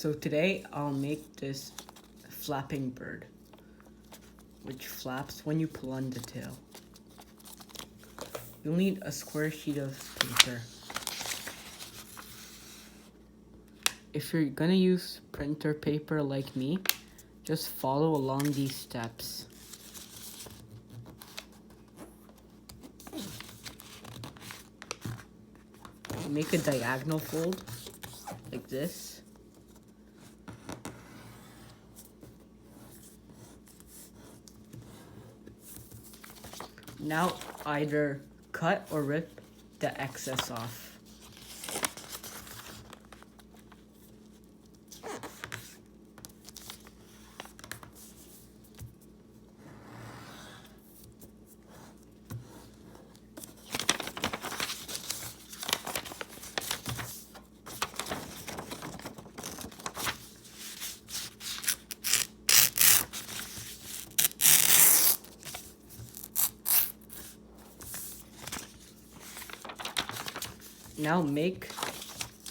So today I'll make this flapping bird, which flaps when you pull on the tail. You'll need a square sheet of paper. If you're gonna use printer paper like me, just follow along these steps. Make a diagonal fold like this. Now either cut or rip the excess off. Now make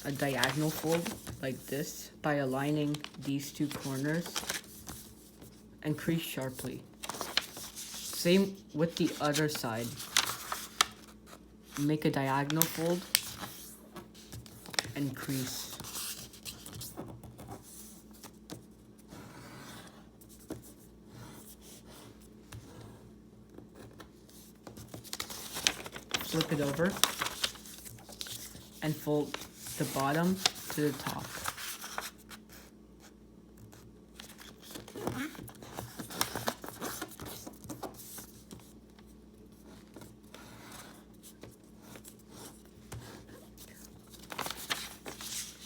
a diagonal fold like this by aligning these two corners and crease sharply. Same with the other side. Make a diagonal fold and crease. Flip it over and fold the bottom to the top.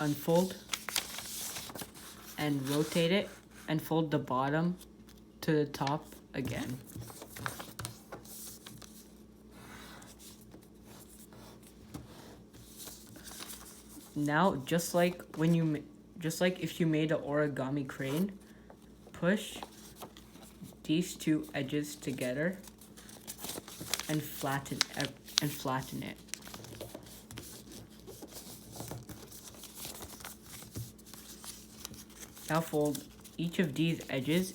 Unfold and rotate it and fold the bottom to the top again. Now, just like if you made an origami crane, push these two edges together and flatten it. Now fold each of these edges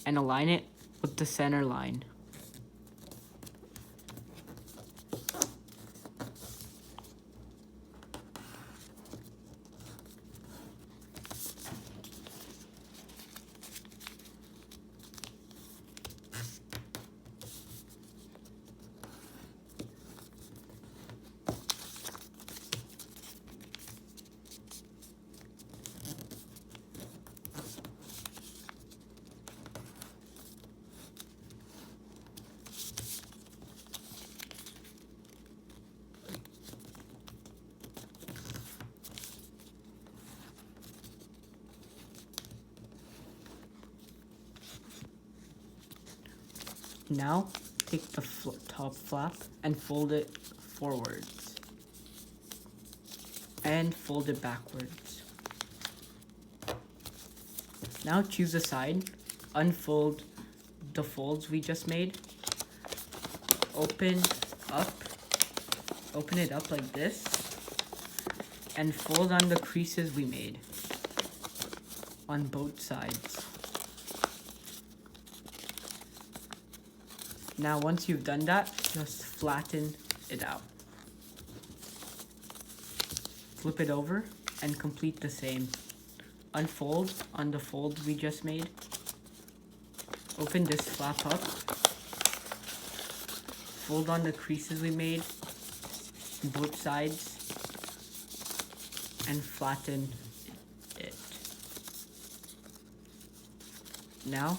and align it with the center line. Now, take the top flap and fold it forwards. And fold it backwards. Now choose a side, unfold the folds we just made. Open it up like this, and fold on the creases we made on both sides. Now, once you've done that, just flatten it out. Flip it over and complete the same. Unfold on the fold we just made. Open this flap up. Fold on the creases we made on both sides and flatten it. Now,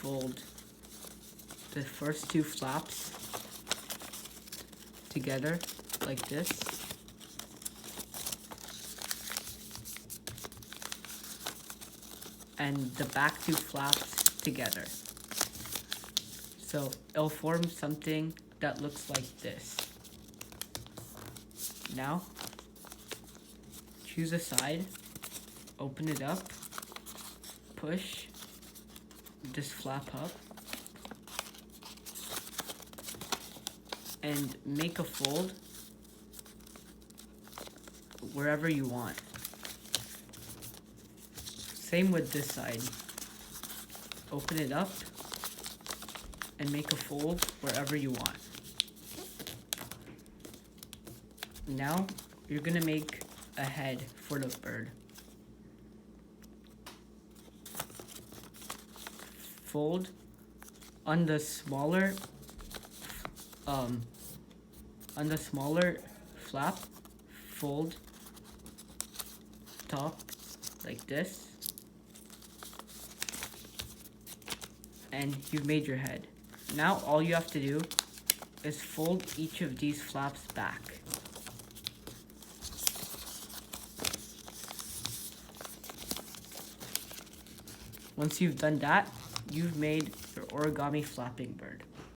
fold the first two flaps together like this. And the back two flaps together. So it'll form something that looks like this. Now, choose a side, open it up, push this flap up, and make a fold wherever you want. Same with this side. Open it up and make a fold wherever you want. Now you're gonna make a head for the bird. Fold on the smaller flap, fold top like this, and you've made your head. Now all you have to do is fold each of these flaps back. Once you've done that, you've made your origami flapping bird.